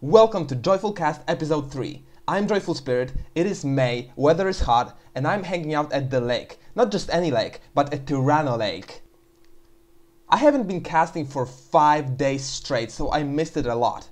Welcome to JoyfulCast episode 3. I'm Joyful Spirit, it is May, weather is hot, and I'm hanging out at the lake. Not just any lake, but a Tyranno lake. I haven't been casting for 5 days straight, so I missed it a lot.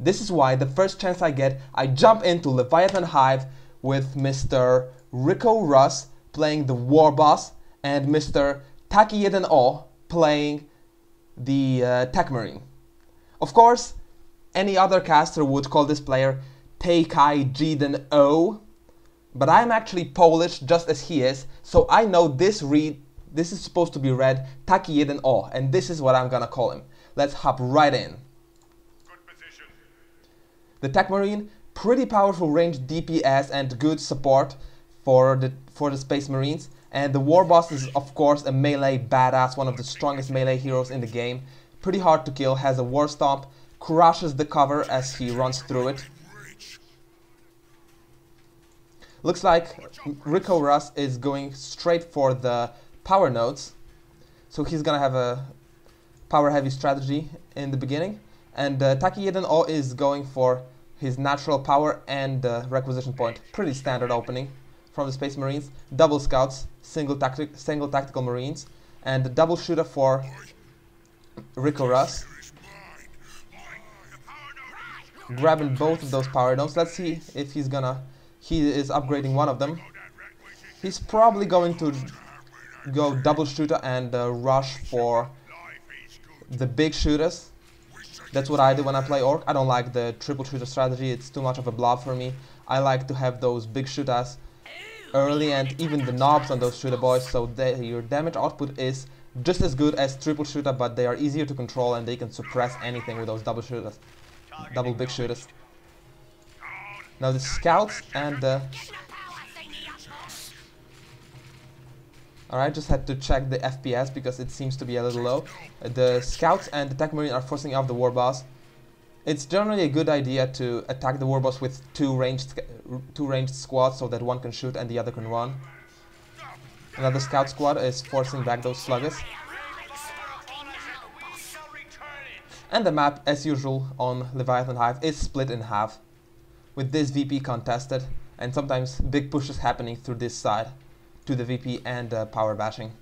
This is why the first chance I get, I jump into Leviathan Hive with Mr.Ricco.Rus playing the War Boss and Mr. Taki Jeden O playing the Tech Marine. Of course, any other caster would call this player Taki Jeden O, but I'm actually Polish just as he is, so I know this is supposed to be read Taki Jeden O, and this is what I'm gonna call him. Let's hop right in. Good position. The Tech Marine, pretty powerful ranged DPS and good support for the Space Marines, and the War Boss is of course a melee badass, one of the strongest melee heroes in the game. Pretty hard to kill, has a War Stomp, crushes the cover as he runs through it. Looks like Ricco.Rus is going straight for the power nodes, so he's gonna have a power heavy strategy in the beginning, and Taki Jeden O is going for his natural power and requisition point. Pretty standard opening from the Space Marines. Double scouts, single tactical marines, and the double shooter for Ricco.Rus. Grabbing both of those power nodes. Let's see if he is upgrading one of them. He's probably going to go double shooter and rush for the big shooters. That's what I do when I play Orc. I don't like the triple shooter strategy, it's too much of a blob for me. I like to have those big shooters early and even the knobs on those shooter boys, so your damage output is just as good as triple shooter, but they are easier to control and they can suppress anything with those double shooters. Double big shooters. Now the scouts and the... Alright, just had to check the FPS because it seems to be a little low. The scouts and the Tech Marine are forcing off the War Boss. It's generally a good idea to attack the War Boss with two ranged squads so that one can shoot and the other can run. Another scout squad is forcing back those sluggers. And the map, as usual on Leviathan Hive, is split in half, with this VP contested, and sometimes big pushes happening through this side, to the VP and power bashing.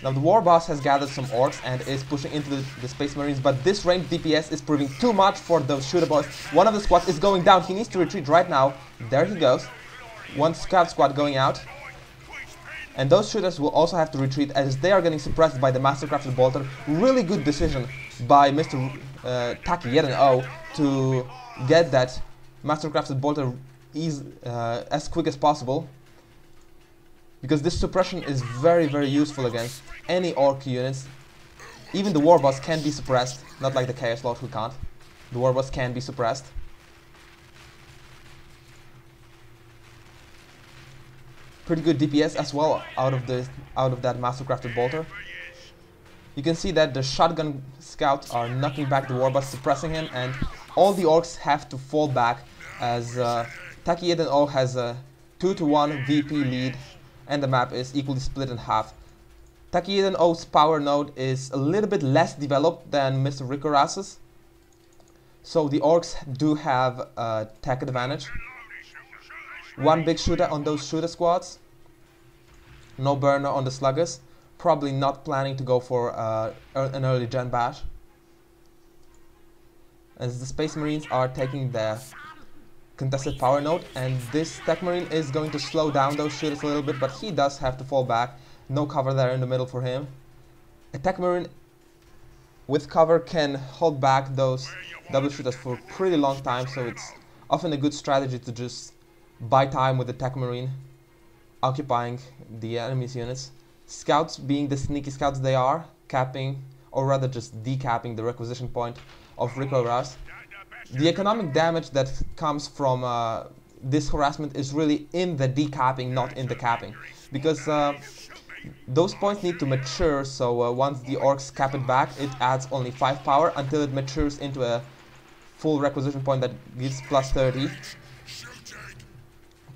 Now the War Boss has gathered some orcs and is pushing into the Space Marines, but this ranged DPS is proving too much for those shooter boys. One of the squads is going down, he needs to retreat right now. There he goes. One scout squad going out. And those shooters will also have to retreat as they are getting suppressed by the Mastercrafted Bolter. Really good decision by Mr. Taki Jeden O to get that Mastercrafted Bolter as quick as possible. Because this suppression is very, very useful against any Orc units. Even the War Boss can be suppressed, not like the Chaos Lord who can't. The War Boss can be suppressed. Pretty good DPS as well out of that Mastercrafted Bolter. You can see that the shotgun scouts are knocking back the War Boss, suppressing him, and all the orcs have to fall back as Taki Jeden O has a 2-to-1 VP lead, and the map is equally split in half. Taki Jeden O's power node is a little bit less developed than Mr.Ricco.Rus's, so the orcs do have a tech advantage. One big shooter on those shooter squads. No burner on the sluggers. Probably not planning to go for an early gen bash. As the Space Marines are taking the contested power node, and this Tech Marine is going to slow down those shooters a little bit, but he does have to fall back. No cover there in the middle for him. A Tech Marine with cover can hold back those double shooters for a pretty long time, so it's often a good strategy to just buy time with the Tech Marine, occupying the enemy's units. Scouts, being the sneaky scouts they are, capping, or rather just decapping the requisition point of Ricco.Rus. The economic damage that comes from this harassment is really in the decapping, not in the capping. Because those points need to mature, so once the orcs cap it back, it adds only 5 power until it matures into a full requisition point that gives plus 30.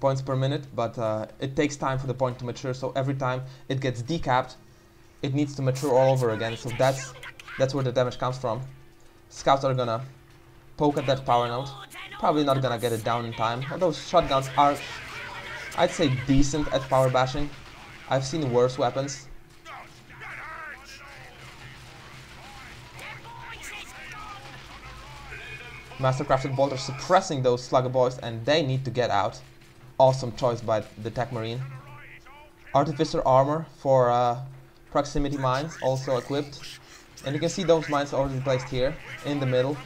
Points per minute, but it takes time for the point to mature, so every time it gets decapped, it needs to mature all over again, so that's where the damage comes from. Scouts are gonna poke at that power node. Probably not gonna get it down in time. Although shotguns are, I'd say, decent at power bashing. I've seen worse weapons. Mastercrafted bolters suppressing those slugger boys, and they need to get out. Awesome choice by the Tech Marine. Artificer armor for proximity mines also equipped. And you can see those mines already placed here in the middle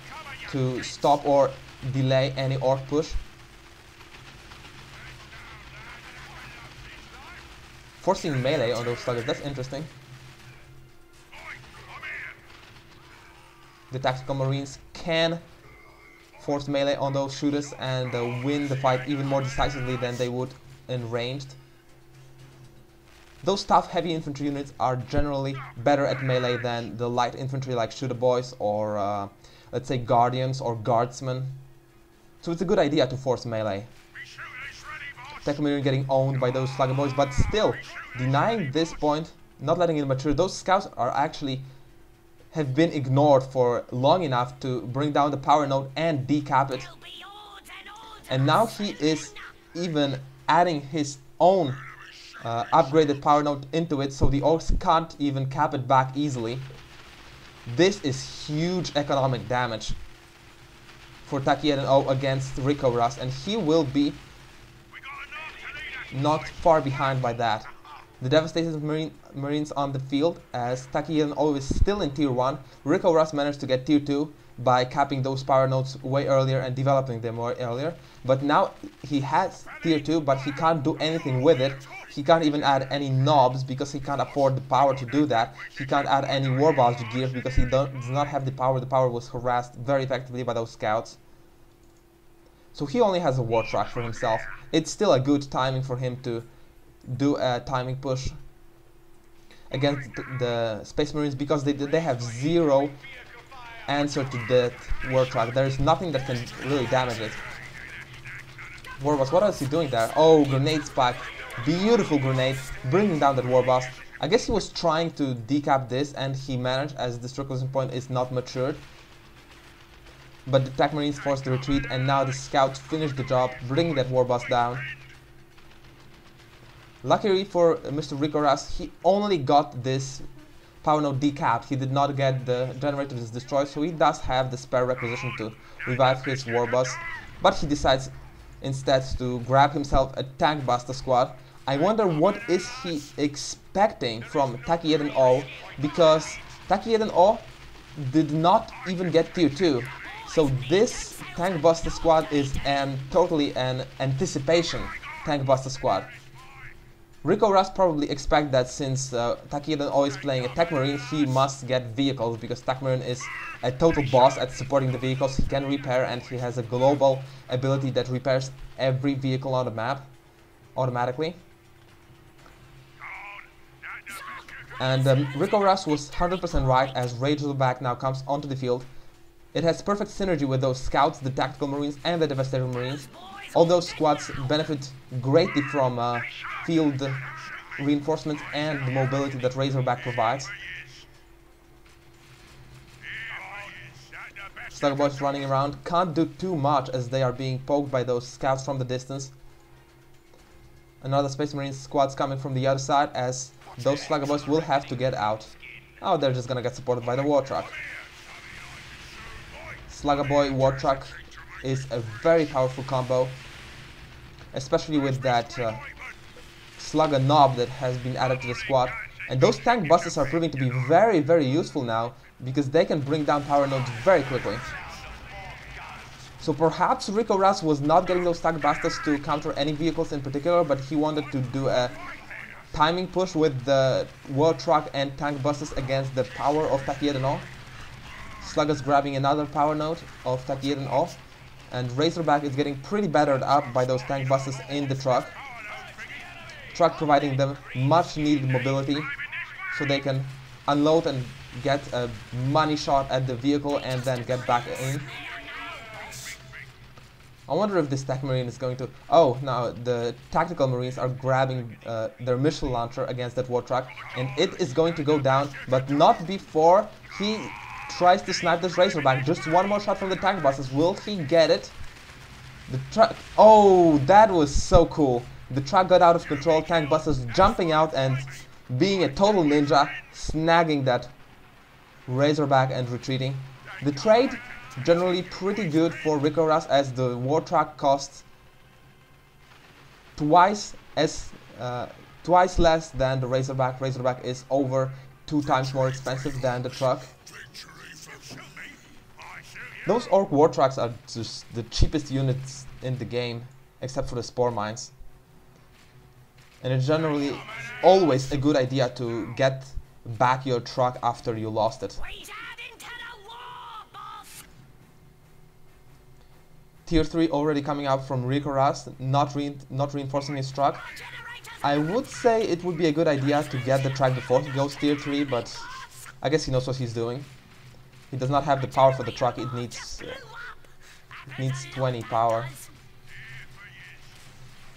to stop or delay any orc push. Forcing melee on those sluggers, that's interesting. The tactical marines can force melee on those shooters and win the fight even more decisively than they would in ranged. Those tough heavy infantry units are generally better at melee than the light infantry like shooter boys or let's say guardians or guardsmen. So it's a good idea to force melee. Tech Marine getting owned by those slugger boys, but still denying this point, not letting it mature. Those scouts are actually have been ignored for long enough to bring down the power node and decap it. And now he is even adding his own upgraded power node into it, so the orcs can't even cap it back easily. This is huge economic damage for Taki Jeden O against Ricco.Rus, and he will be not far behind by that. The devastated marines on the field, as Taki Jeden O is still in tier 1. Ricco.Rus managed to get tier 2 by capping those power nodes way earlier and developing them way earlier. But now he has tier 2, but he can't do anything with it. He can't even add any knobs because he can't afford the power to do that. He can't add any warboss gears because he does not have the power. The power was harassed very effectively by those scouts. So he only has a war truck for himself. It's still a good timing for him to do a timing push against the Space Marines because they have zero answer to that war truck. There is nothing that can really damage it. Warboss, what else is he doing there? Oh, grenade spike. Beautiful grenade, bringing down that warboss. I guess he was trying to decap this and he managed, as the circumcision point is not matured. But the Tech Marines forced the retreat, and now the scouts finished the job, bringing that warboss down. Luckily for Mr.Ricco.Rus, he only got this power node decapped. He did not get the generators destroyed, so he does have the spare requisition to revive his warboss. But he decides instead to grab himself a tank buster squad. I wonder what is he expecting from Taki Jeden O, because Taki Jeden O did not even get tier 2. So this tank buster squad is totally an anticipation tank buster squad. Ricco.Rus probably expect that since Taki Jeden O is playing a Tech Marine, he must get vehicles, because Tech Marine is a total boss at supporting the vehicles. He can repair, and he has a global ability that repairs every vehicle on the map automatically. And Ricco.Rus was 100% right, as Razorback now comes onto the field. It has perfect synergy with those scouts, the tactical marines, and the devastator marines. All those squads benefit greatly from field reinforcements and the mobility that Razorback provides. Slugger boys running around can't do too much as they are being poked by those scouts from the distance. Another Space Marine squad's coming from the other side, as those Slugger boys will have to get out. Oh, they're just gonna get supported by the war truck. Slugger boy war truck is a very powerful combo, especially with that slugger knob that has been added to the squad. And those tank busters are proving to be very, very useful now, because they can bring down power nodes very quickly. So perhaps Ricco.Rus was not getting those tank busters to counter any vehicles in particular, but he wanted to do a timing push with the war truck and tank busters against the power of Taki Jeden O. Slugger's grabbing another power node of Taki Jeden O, and Razorback is getting pretty battered up by those tank busters in the truck. Truck providing them much needed mobility, so they can unload and get a money shot at the vehicle and then get back in. I wonder if this Tech Marine is going to... Oh, now the tactical marines are grabbing their missile launcher against that war truck, and it is going to go down, but not before he tries to snipe this Razorback. Just one more shot from the tank busters. Will he get it? The truck. Oh, that was so cool. The truck got out of control. Tank busters jumping out and being a total ninja, snagging that Razorback and retreating. The trade generally pretty good for Ricco.Rus, as the war truck costs twice less than the Razorback. Razorback is over 2 times more expensive than the truck. Those Orc war trucks are just the cheapest units in the game, except for the Spore Mines. And it's generally always a good idea to get back your truck after you lost it. Tier 3 already coming out from Ricco.Rus, not reinforcing his truck. I would say it would be a good idea to get the truck before he goes tier 3, but I guess he knows what he's doing. He does not have the power for the truck. It needs 20 power.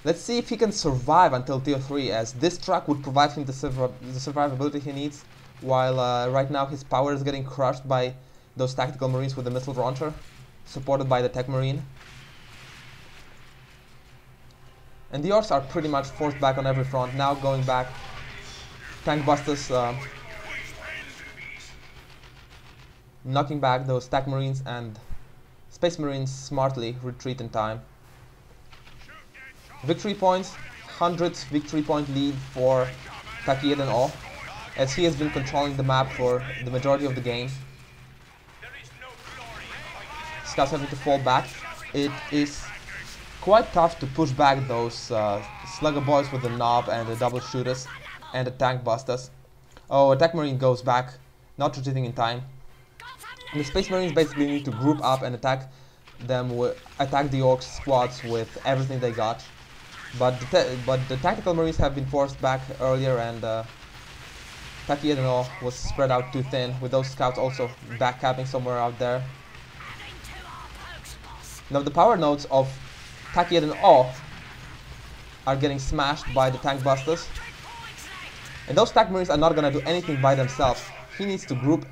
Let's see if he can survive until tier 3, as this truck would provide him the survivability he needs, while right now his power is getting crushed by those tactical marines with the missile launcher, supported by the tech marine. And the Orcs are pretty much forced back on every front, now going back. Tank busters knocking back those tech marines, and Space Marines smartly retreat in time. Victory points, 100th victory point lead for Taki Jeden O, as he has been controlling the map for the majority of the game. Scouts having to fall back. It is quite tough to push back those slugger boys with the knob and the double shooters and the tank busters. Oh, attack marine goes back, not retreating in time. And the Space Marines basically need to group up and attack the Orc squads with everything they got. But the tactical marines have been forced back earlier, and Taki Jeden O was spread out too thin, with those scouts also backcapping somewhere out there. Now the power nodes of Taki Jeden O are getting smashed by the tank busters, and those tank marines are not gonna do anything by themselves. He needs to group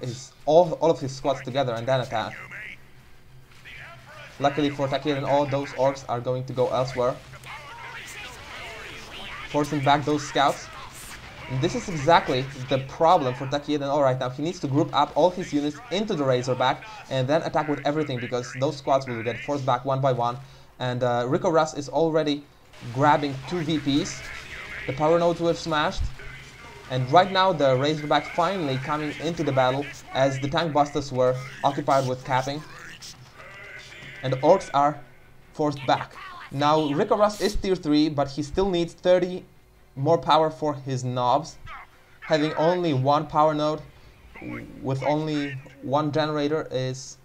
all of his squads together and then attack. Luckily for Taki Jeden O, those Orcs are going to go elsewhere, forcing back those scouts. And this is exactly the problem for Taki Jeden O right now. He needs to group up all his units into the Razorback and then attack with everything, because those squads will get forced back one by one. And Ricco.Rus is already grabbing 2 VPs. The power nodes were smashed. And right now the Razorback finally coming into the battle, as the tank busters were occupied with capping. And the Orcs are forced back. Now Ricco.Rus is tier 3, but he still needs 30 more power for his knobs. Having only 1 power node with only 1 generator is...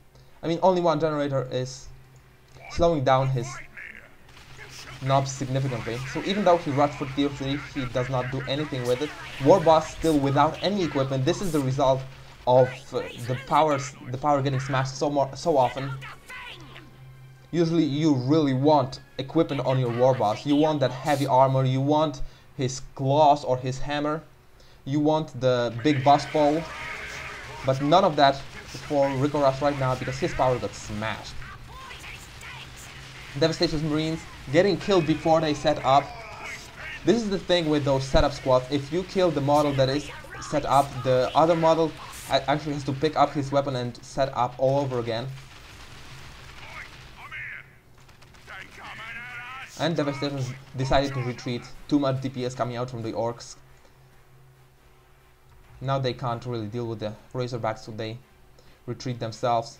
only 1 generator is slowing down his knobs significantly. So even though he rushed for tier 3, he does not do anything with it. War boss still without any equipment. This is the result of the power getting smashed so often. Usually you really want equipment on your war boss. You want that heavy armor, you want his claws or his hammer, you want the big boss pole, but none of that for Ricco.Rus right now, because his power got smashed. Devastation Marines getting killed before they set up. This is the thing with those setup squads. If you kill the model that is set up, the other model actually has to pick up his weapon and set up all over again. And Devastation decided to retreat. Too much DPS coming out from the Orcs. Now they can't really deal with the Razorbacks, so they retreat themselves.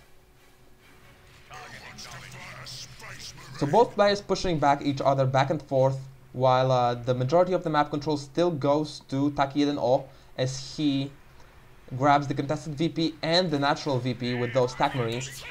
So both players pushing back each other back and forth, while the majority of the map control still goes to Taki Jeden O, as he grabs the contested VP and the natural VP with those Tac Marines.